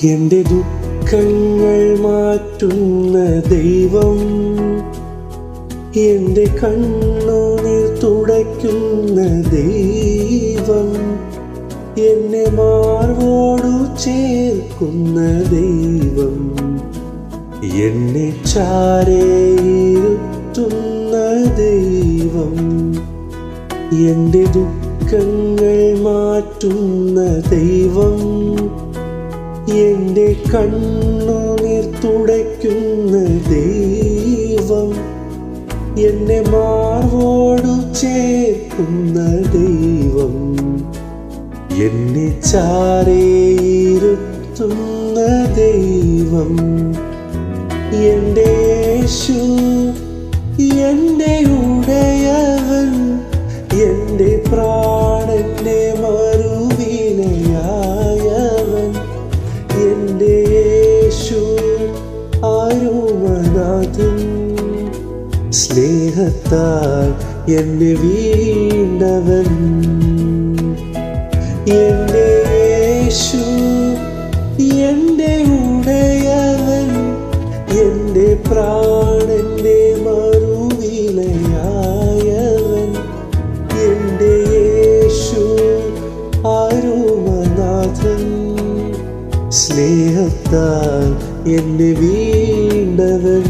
എൻ്റെ ദുഃഖങ്ങൾ മാറ്റുന്ന ദൈവം, എൻ്റെ കണ്ണുനീർ തുടയ്ക്കുന്ന ദൈവം, എന്നെ മാർവോടു ചേർക്കുന്ന ദൈവം, എന്നെ ചാരേയിരുത്തുന്ന ദൈവം, എൻ്റെ ദുഃഖങ്ങൾ മാറ്റുന്ന ദൈവം, എൻ്റെ കണ്ണുനീർ തുടയ്ക്കുന്ന ദൈവം, എന്നെ മാർവോടു ചേർക്കുന്ന ദൈവം, എന്നെ ചാരേയിരുത്തുന്ന ദൈവം, എൻ്റെ യേശു, എൻ്റെ ഉടയവൻ, എൻ്റെ പ്രാണന്റെ മറുവിലയായവൻ, എൻ്റെ യേശു അരുമനാഥൻ, സ്നേഹത്താൽ എന്നെ വീണ്ടവൻ, എൻ്റെ യേശു, എൻ്റെ ഉടയവൻ, എൻ്റെ പ്രാണന്റെ മറുവിലയായവൻ, എൻ്റെ യേശു അരുമനാഥൻ, സ്നേഹത്താൽ എന്നെ വീണ്ടവൻ.